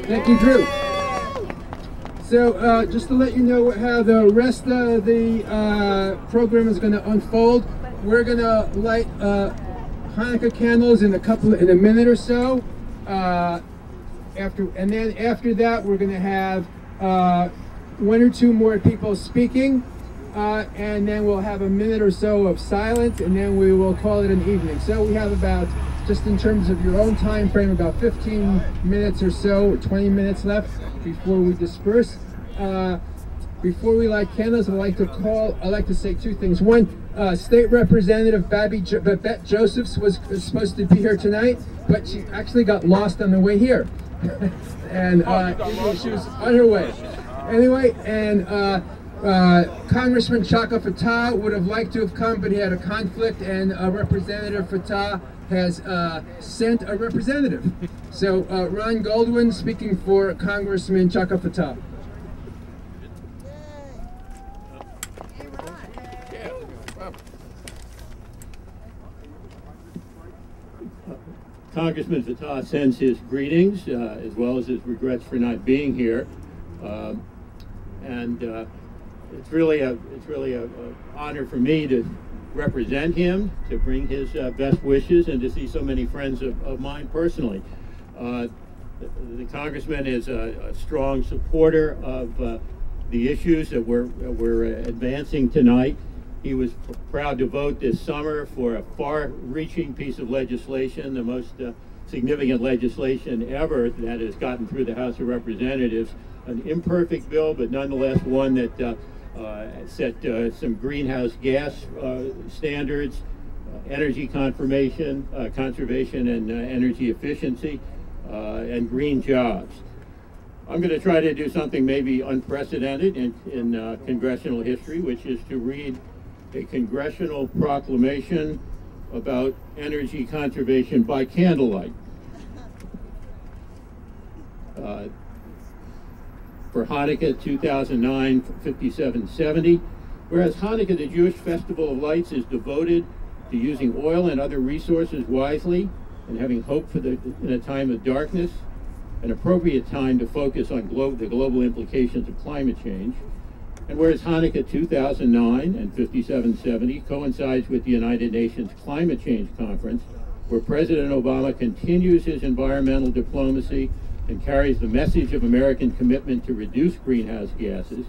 Thank you, Drew. So just to let you know how the rest of the program is going to unfold, we're going to light Hanukkah candles in a minute or so. And then after that, we're going to have one or two more people speaking, and then we'll have a minute or so of silence, and then we will call it an evening. So we have about, just in terms of your own time frame, about 15 minutes or so, or 20 minutes left before we disperse. Before we light candles, I'd like to say two things. One, State Representative Babette Josephs was supposed to be here tonight, but she actually got lost on the way here. And she was on her way. Anyway, and Congressman Chaka Fattah would have liked to have come, but he had a conflict, and Representative Fattah has sent a representative. So Ron Goldwyn speaking for Congressman Chaka Fattah. Congressman Fattah sends his greetings as well as his regrets for not being here, and it's really a honor for me to represent him, to bring his best wishes, and to see so many friends of mine personally. The congressman is a strong supporter of the issues that we're advancing tonight. He was proud to vote this summer for a far-reaching piece of legislation, the most significant legislation ever that has gotten through the House of Representatives. An imperfect bill, but nonetheless one that set some greenhouse gas standards, energy conservation and energy efficiency, and green jobs. I'm going to try to do something maybe unprecedented in congressional history, which is to read a congressional proclamation about energy conservation by candlelight. For Hanukkah 2009, 5770, whereas Hanukkah, the Jewish festival of lights, is devoted to using oil and other resources wisely and having hope in a time of darkness, an appropriate time to focus on the global implications of climate change. And whereas Hanukkah 2009 and 5770 coincides with the United Nations Climate Change Conference, where President Obama continues his environmental diplomacy and carries the message of American commitment to reduce greenhouse gases.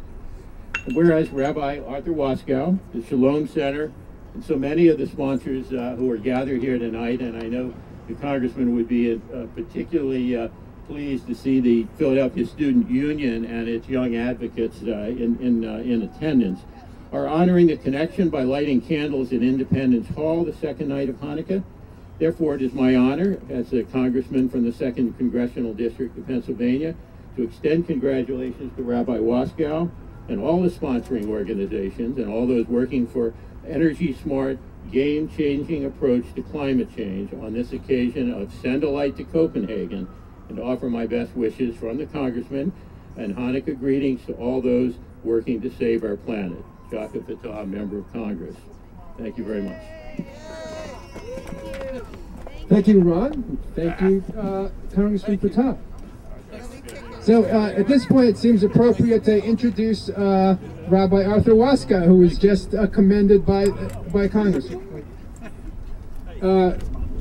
And whereas Rabbi Arthur Waskow, the Shalom Center, and so many of the sponsors who are gathered here tonight, and I know the Congressman would be particularly pleased to see the Philadelphia Student Union and its young advocates in attendance, are honoring the connection by lighting candles in Independence Hall the second night of Hanukkah. Therefore, it is my honor as a congressman from the 2nd Congressional District of Pennsylvania to extend congratulations to Rabbi Waskow and all the sponsoring organizations and all those working for energy-smart, game-changing approach to climate change on this occasion of Send a Light to Copenhagen, and to offer my best wishes from the Congressman and Hanukkah greetings to all those working to save our planet. Chaka Fattah, Member of Congress. Thank you very much. Thank you, Ron. Thank you, Congressman Fattah. So at this point, it seems appropriate to introduce Rabbi Arthur Waskow, who was just commended by Congress.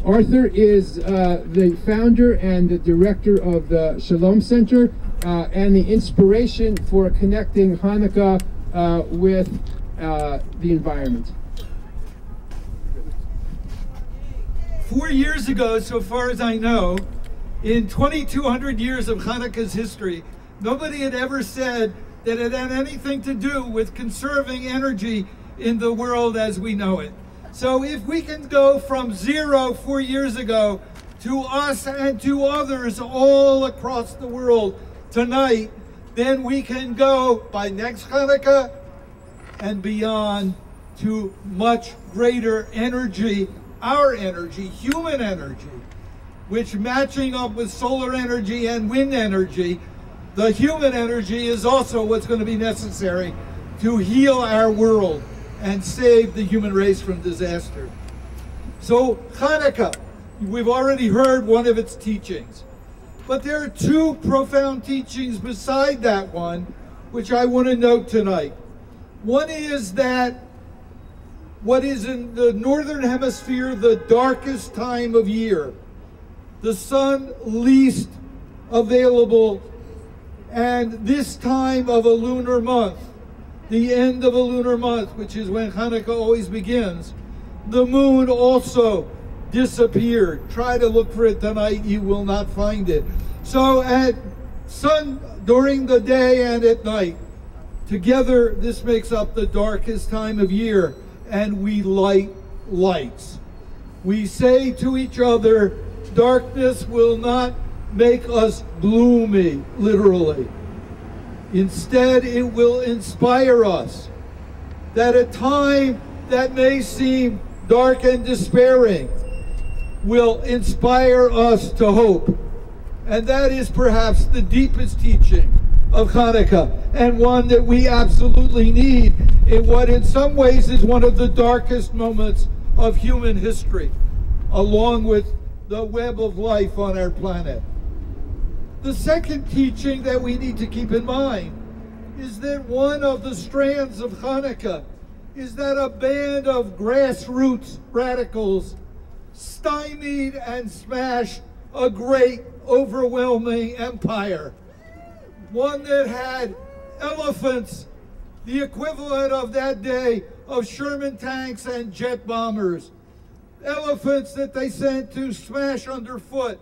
Arthur is the founder and the director of the Shalom Center and the inspiration for connecting Hanukkah with the environment. 4 years ago, so far as I know, in 2,200 years of Hanukkah's history, nobody had ever said that it had anything to do with conserving energy in the world as we know it. So if we can go from 0 4 years ago to us and to others all across the world tonight, then we can go by next Hanukkah and beyond to much greater energy, our energy, human energy, which matching up with solar energy and wind energy, the human energy is also what's going to be necessary to heal our world and save the human race from disaster. So Hanukkah, we've already heard one of its teachings. But there are two profound teachings beside that one, which I want to note tonight. One is that what is in the northern hemisphere the darkest time of year, the sun least available, and this time of a lunar month, the end of a lunar month, which is when Hanukkah always begins, the moon also disappeared. Try to look for it tonight, you will not find it. So at sun during the day and at night, together this makes up the darkest time of year, and we light lights. We say to each other, darkness will not make us gloomy, literally. Instead, it will inspire us that a time that may seem dark and despairing will inspire us to hope. And that is perhaps the deepest teaching of Hanukkah, and one that we absolutely need in what in some ways is one of the darkest moments of human history, along with the web of life on our planet. The second teaching that we need to keep in mind is that one of the strands of Hanukkah is that a band of grassroots radicals stymied and smashed a great, overwhelming empire. One that had elephants, the equivalent of that day of Sherman tanks and jet bombers. Elephants that they sent to smash underfoot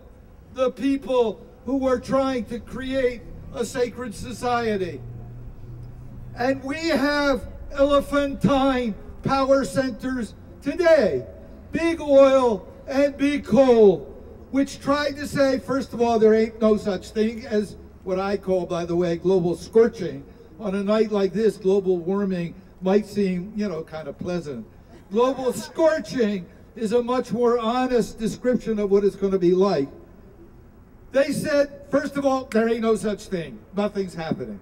the people who were trying to create a sacred society. And we have elephantine power centers today, big oil and big coal, which tried to say, first of all, there ain't no such thing as what I call, by the way, global scorching. On a night like this, global warming might seem, kind of pleasant. Global scorching is a much more honest description of what it's going to be like. They said, first of all, there ain't no such thing. Nothing's happening.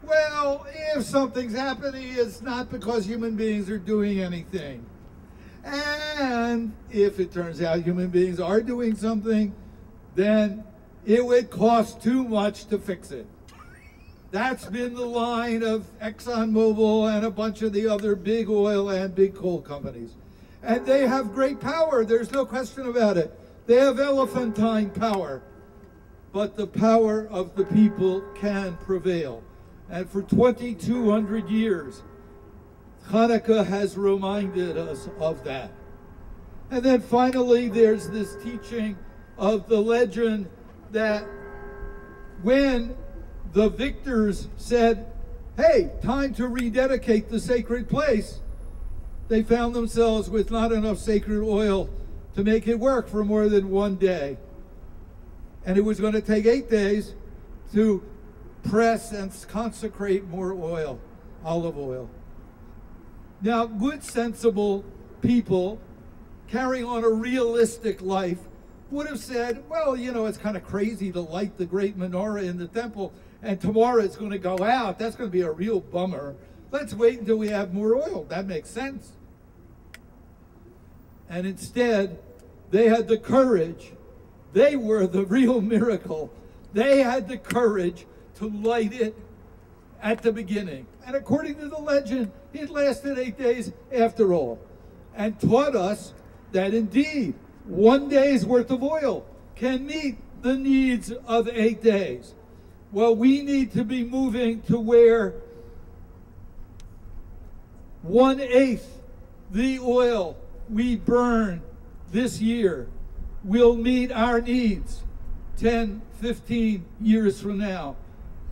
Well, if something's happening, it's not because human beings are doing anything. And if it turns out human beings are doing something, then it would cost too much to fix it. That's been the line of ExxonMobil and a bunch of the other big oil and big coal companies. And they have great power, there's no question about it. They have elephantine power. But the power of the people can prevail. And for 2,200 years, Hanukkah has reminded us of that. And then finally, there's this teaching of the legend that when the victors said, hey, time to rededicate the sacred place, they found themselves with not enough sacred oil to make it work for more than one day. And it was going to take 8 days to press and consecrate more oil, olive oil. Now, good, sensible people carrying on a realistic life would have said, well, it's kind of crazy to light the great menorah in the temple, and tomorrow it's going to go out. That's going to be a real bummer. Let's wait until we have more oil. That makes sense. And instead, they had the courage. They were the real miracle. They had the courage to light it at the beginning. And according to the legend, it lasted 8 days after all, and taught us that indeed 1 day's worth of oil can meet the needs of 8 days. Well, we need to be moving to where 1/8 the oil we burn this year will meet our needs 10, 15 years from now.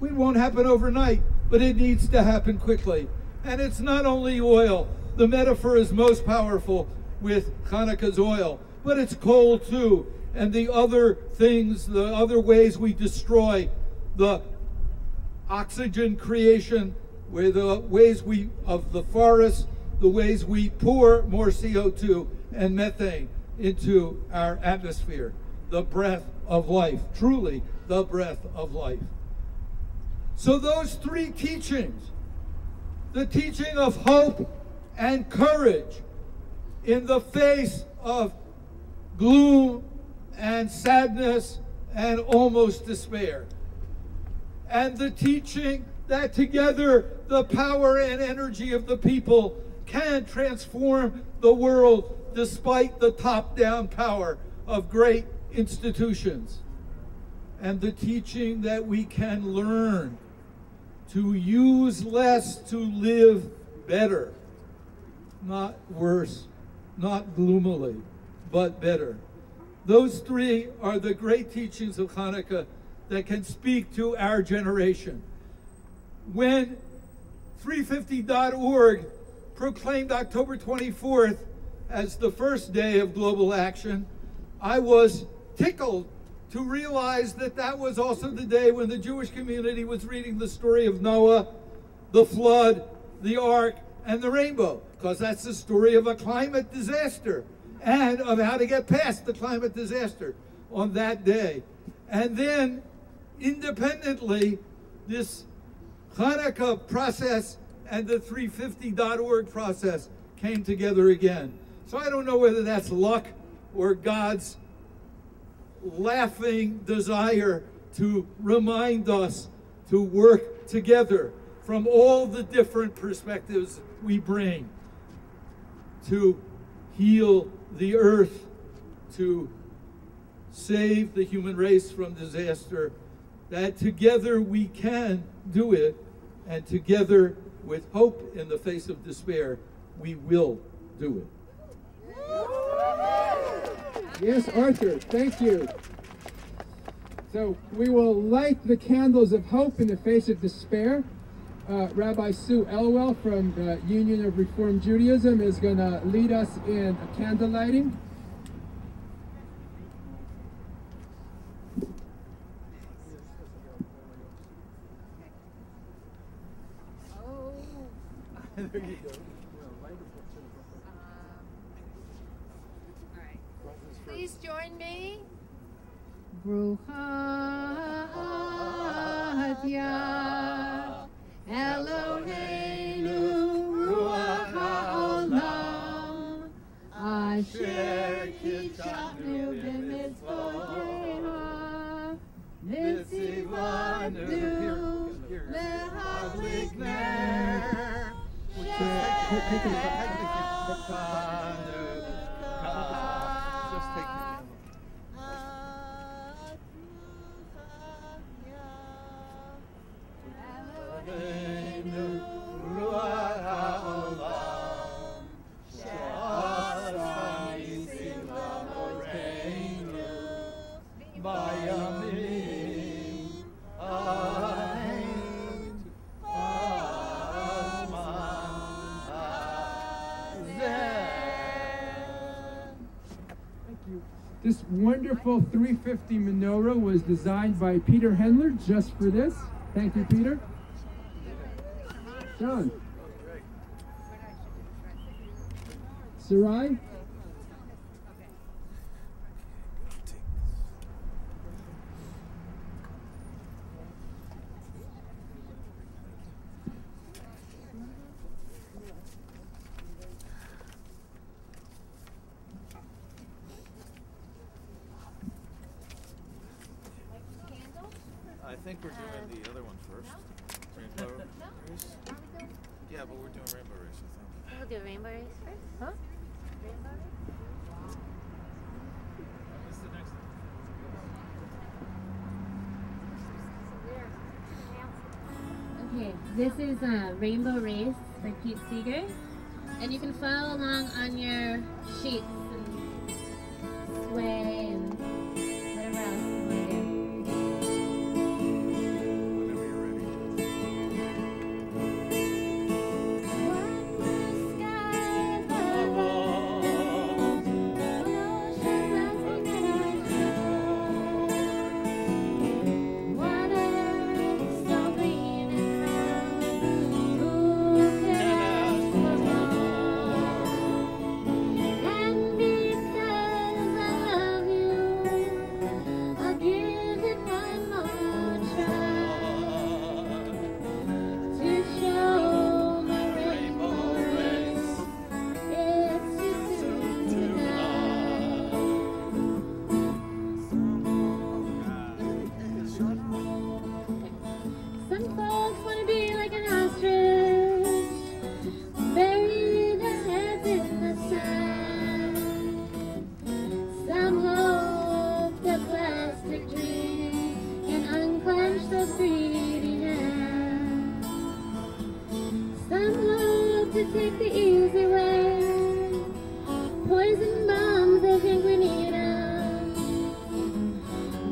It won't happen overnight, but it needs to happen quickly. And it's not only oil. The metaphor is most powerful with Hanukkah's oil, but it's coal too, and the other things, the other ways we destroy the oxygen creation, with the ways of the forests, the ways we pour more CO2 and methane into our atmosphere. The breath of life, truly the breath of life. So those three teachings, the teaching of hope and courage in the face of gloom and sadness and almost despair. And the teaching that together the power and energy of the people can transform the world despite the top-down power of great institutions. And the teaching that we can learn to use less to live better, not worse, not gloomily, but better. Those three are the great teachings of Hanukkah that can speak to our generation. When 350.org proclaimed October 24th as the first day of global action, I was tickled to realize that that was also the day when the Jewish community was reading the story of Noah, the flood, the ark, and the rainbow, because that's the story of a climate disaster and of how to get past the climate disaster on that day. And then, independently, this Hanukkah process and the 350.org process came together again. So I don't know whether that's luck or God's laughing desire to remind us to work together from all the different perspectives we bring to heal the earth, to save the human race from disaster, that together we can do it, and together with hope in the face of despair, we will do it. Yes, Arthur, thank you. So we will light the candles of hope in the face of despair. Rabbi Sue Elwell from the Union of Reformed Judaism is going to lead us in a candle lighting. There you go. Please join me. Brucha atah Eloheinu ruach haolam asher kitshanu b'mitzvoteha v'tzivanu lehadlik ner. This wonderful 350 menorah was designed by Peter Hendler just for this. Thank you, Peter. John. Sarai. I think we're doing the other one first. Rainbow race? Yeah, but we're doing rainbow race, I think. We'll do rainbow race first? Huh? Rainbow race? What's the next one? Okay, this is Rainbow Race by Pete Seeger, and you can follow along on your sheets and sway and whatever else you want to do. Whenever you're ready. And because I love you, take the easy way. Poison bombs, they think we need them.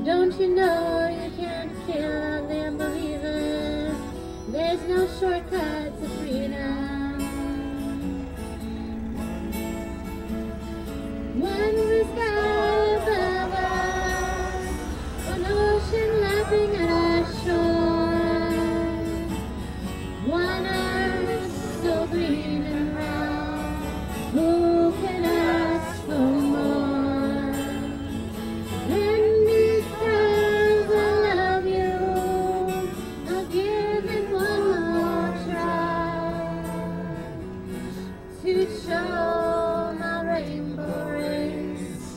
Don't you know you can't kill the unbelievers? There's no shortcut to freedom. One sky above us, an ocean lapping at our shore, one earth so green and round. Who can ask for more? And because I love you, I'll give it one more try to show my rainbow race.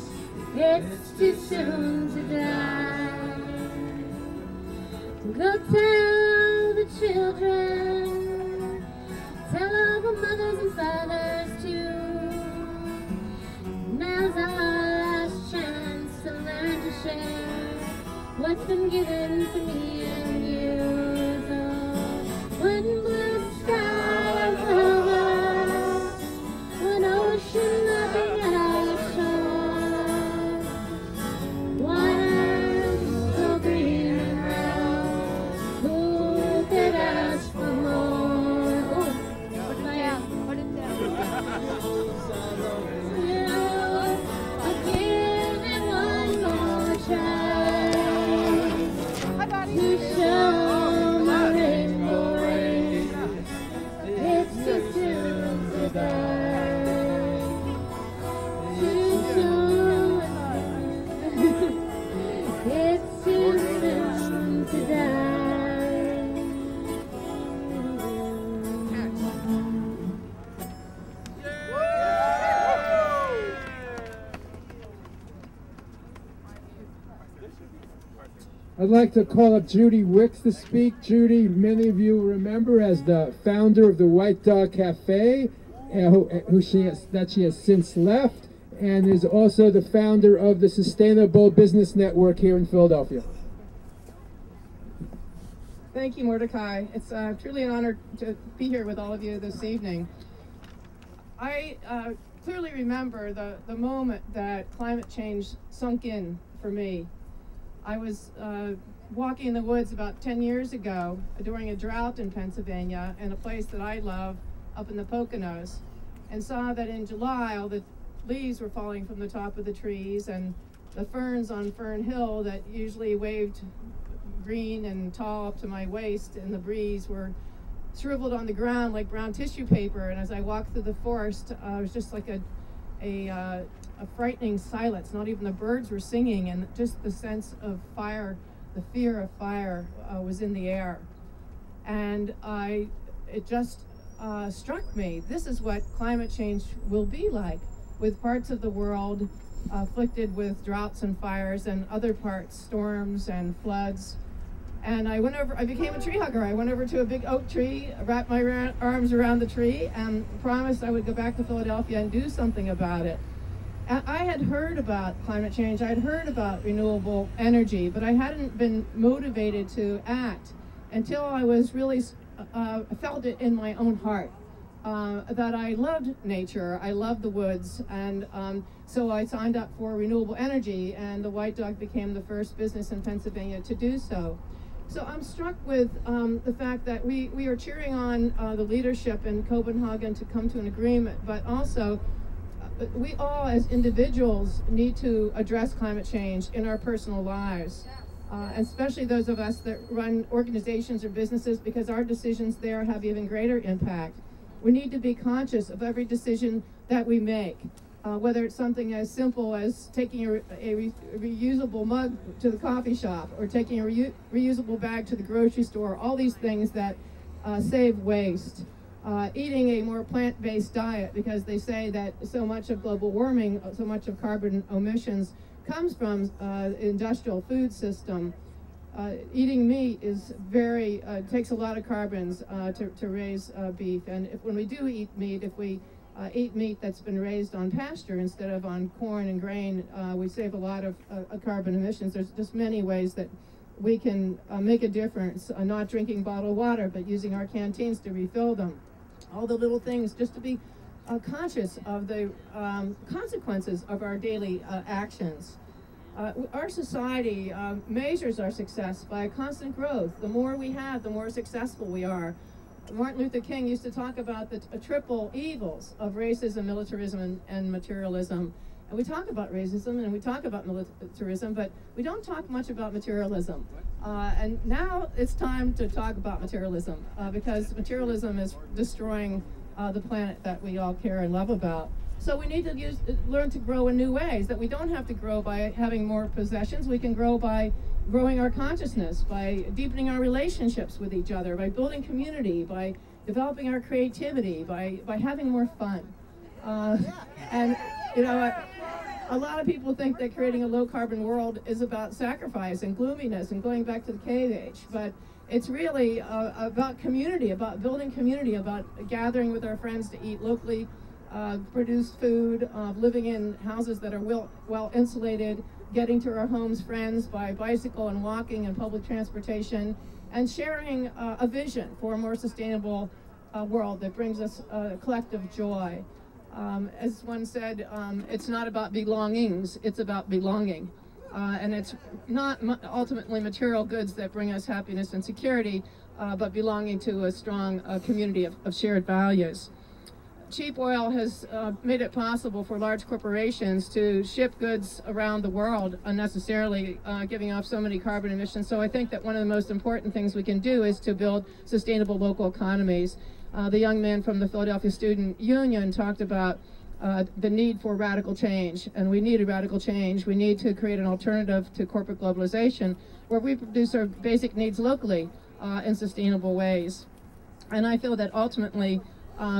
It's too soon to die. Go tell the children, tell all the mothers and fathers too. Now's our last chance to learn to share what's been given to me and you. So one blue sky above us, one ocean lapping at our shore, one earth so green and round. Who could ask for more? Oh, put it down. Put it down. I'll give it one more try to show my rainbow race. It's too soon to die. Too soon. It's too soon to die. I'd like to call up Judy Wicks to speak. Judy, many of you remember as the founder of the White Dog Cafe, she has since left, and is also the founder of the Sustainable Business Network here in Philadelphia. Thank you, Mordecai. It's truly an honor to be here with all of you this evening. I clearly remember the moment that climate change sunk in for me. I was walking in the woods about 10 years ago during a drought in Pennsylvania in a place that I love up in the Poconos, and saw that in July all the leaves were falling from the top of the trees, and the ferns on Fern Hill that usually waved green and tall up to my waist in the breeze were shriveled on the ground like brown tissue paper. And as I walked through the forest, it was just like a frightening silence. Not even the birds were singing, and just the sense of fire, the fear of fire was in the air. And it just struck me, this is what climate change will be like, with parts of the world afflicted with droughts and fires, and other parts storms and floods. And I became a tree hugger. I went over to a big oak tree, wrapped my arms around the tree, and promised I would go back to Philadelphia and do something about it. I had heard about climate change, I had heard about renewable energy, but I hadn't been motivated to act until I was really felt it in my own heart. That I loved nature, I loved the woods, and so I signed up for renewable energy, and the White Dog became the first business in Pennsylvania to do so. So I'm struck with the fact that we are cheering on the leadership in Copenhagen to come to an agreement, but also we all as individuals need to address climate change in our personal lives, especially those of us that run organizations or businesses, because our decisions there have even greater impact. We need to be conscious of every decision that we make, whether it's something as simple as taking a reusable mug to the coffee shop, or taking a reusable bag to the grocery store, all these things that save waste. Eating a more plant-based diet, because they say that so much of global warming, so much of carbon emissions comes from industrial food system. Eating meat is takes a lot of carbons to raise beef, and when we do eat meat, if we eat meat that's been raised on pasture instead of on corn and grain, we save a lot of carbon emissions. There's just many ways that we can make a difference, not drinking bottled water, but using our canteens to refill them. all the little things, just to be conscious of the consequences of our daily actions. Our society measures our success by constant growth. The more we have, the more successful we are. Martin Luther King used to talk about the triple evils of racism, militarism, and materialism. And we talk about racism and we talk about militarism, but we don't talk much about materialism. And now it's time to talk about materialism because materialism is destroying the planet that we all care and love about. So we need to learn to grow in new ways, that we don't have to grow by having more possessions. We can grow by growing our consciousness, by deepening our relationships with each other, by building community, by developing our creativity, by having more fun. And, you know, a lot of people think that creating a low-carbon world is about sacrifice and gloominess and going back to the cave age, but it's really about community, about building community, about gathering with our friends to eat locally produced food, living in houses that are well insulated, getting to our homes friends by bicycle and walking and public transportation, and sharing a vision for a more sustainable world that brings us collective joy. As one said, it's not about belongings, it's about belonging. And it's not ultimately material goods that bring us happiness and security, but belonging to a strong community of shared values. Cheap oil has made it possible for large corporations to ship goods around the world unnecessarily, giving off so many carbon emissions. So I think that one of the most important things we can do is to build sustainable local economies. The young man from the Philadelphia Student Union talked about the need for radical change, and we need a radical change. We need to create an alternative to corporate globalization where we produce our basic needs locally in sustainable ways. And I feel that ultimately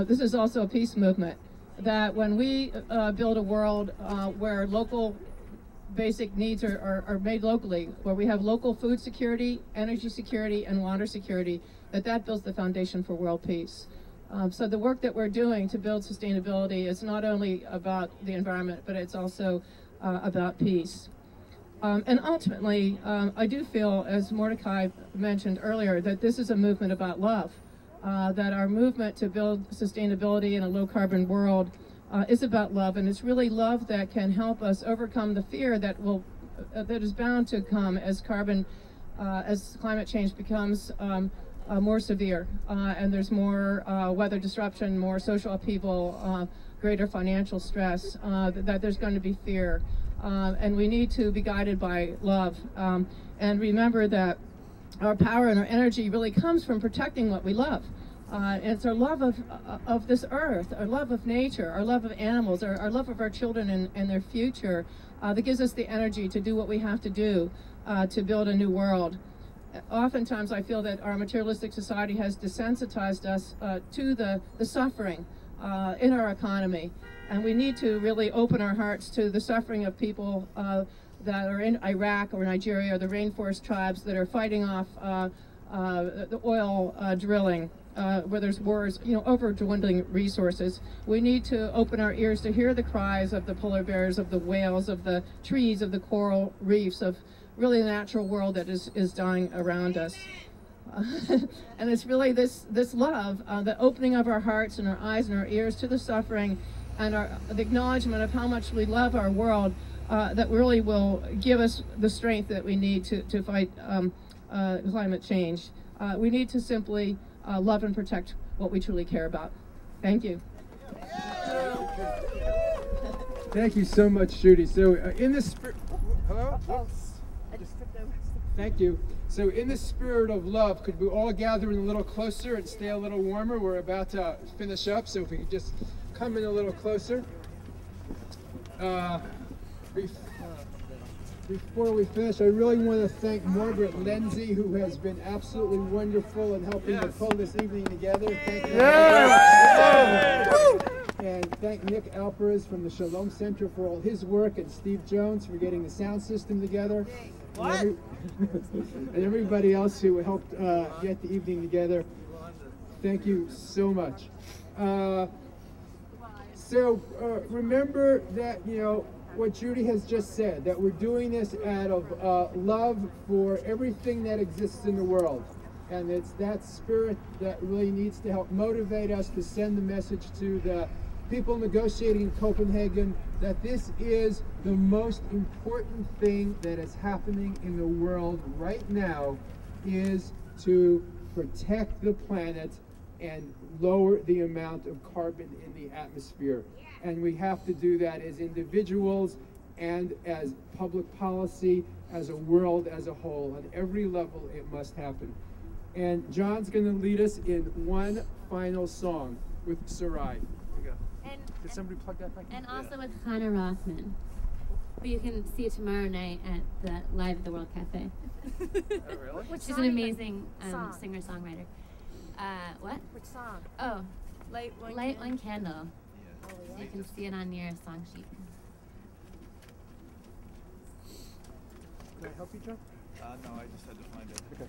this is also a peace movement, that when we build a world where local basic needs are made locally, where we have local food security, energy security, and water security, that builds the foundation for world peace. So the work that we're doing to build sustainability is not only about the environment, but it's also about peace. And ultimately, I do feel, as Mordecai mentioned earlier, that this is a movement about love. That our movement to build sustainability in a low-carbon world is about love, and it's really love that can help us overcome the fear that is bound to come as climate change becomes more severe, and there's more weather disruption, more social upheaval, greater financial stress. That there's going to be fear, and we need to be guided by love, and remember that our power and our energy really comes from protecting what we love. And it's our love of this earth, our love of nature, our love of animals, our love of our children and their future that gives us the energy to do what we have to do to build a new world. Oftentimes I feel that our materialistic society has desensitized us to the suffering in our economy. And we need to really open our hearts to the suffering of people that are in Iraq or Nigeria, or the rainforest tribes that are fighting off the oil drilling, where there's wars, over dwindling resources. We need to open our ears to hear the cries of the polar bears, of the whales, of the trees, of the coral reefs, of really the natural world that is dying around us. And it's really this love, the opening of our hearts and our eyes and our ears to the suffering, and the acknowledgement of how much we love our world, that really will give us the strength that we need to fight climate change. We need to simply love and protect what we truly care about. Thank you. Thank you so much, Judy. So in the spirit, hello? I just tripped over. Thank you. So in the spirit of love, could we all gather in a little closer and stay a little warmer? We're about to finish up, so if we could just come in a little closer. Before we finish, I really want to thank Margaret Lindsay, who has been absolutely wonderful in helping to pull this evening together. Thank you. And thank Nick Alperes from the Shalom Center for all his work, and Steve Jones for getting the sound system together. And everybody else who helped get the evening together. Thank you so much. So remember that, what Judy has just said, that we're doing this out of love for everything that exists in the world. And it's that spirit that really needs to help motivate us to send the message to the people negotiating in Copenhagen that this is the most important thing that is happening in the world right now, is to protect the planet and lower the amount of carbon in the atmosphere. And we have to do that as individuals and as public policy, as a world as a whole. On every level it must happen. And John's going to lead us in one final song with Sarai. Did somebody plug that back in? And also with Hannah Rothman, who you can see tomorrow night at the Live at the World Cafe. Oh, really? She's an amazing singer-songwriter. What? Which song? Oh, Light One Candle. Yeah. You can see it on your song sheet. Can I help you, John? No, I just had to find it. Okay.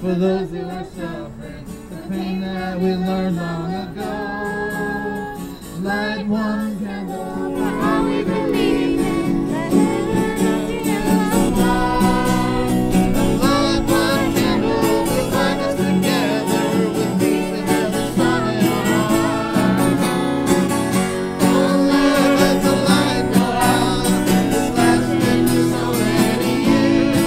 For those who are suffering the pain that we learned long ago. Light one candle for how we believe in. Light one candle to bind us together with peace and every sun in our hearts. Don't let the light go out. It's lasted for so many years.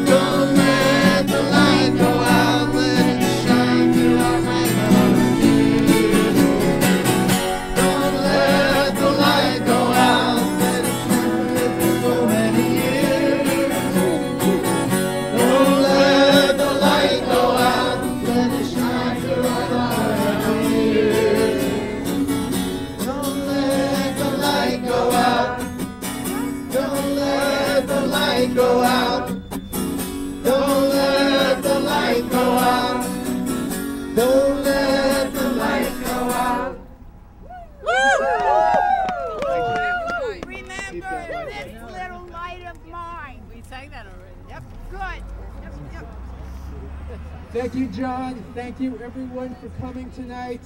Don't let the light go out, let it shine through our melodies. Don't let the light go out, let it shine for so many years. Don't let the light go out, let it shine through our melodies. Don't let the light go out. Don't let the light go out. Don't let the light go out. Don't let the light go out. Remember this little light of mine. We sang that already. Yep. Good. Yep. Thank you, John. Thank you, everyone, for coming tonight.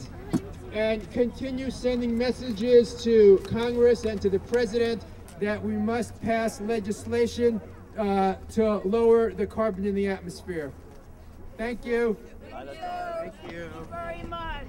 And continue sending messages to Congress and to the President that we must pass legislation to lower the carbon in the atmosphere. Thank you. Thank you very much.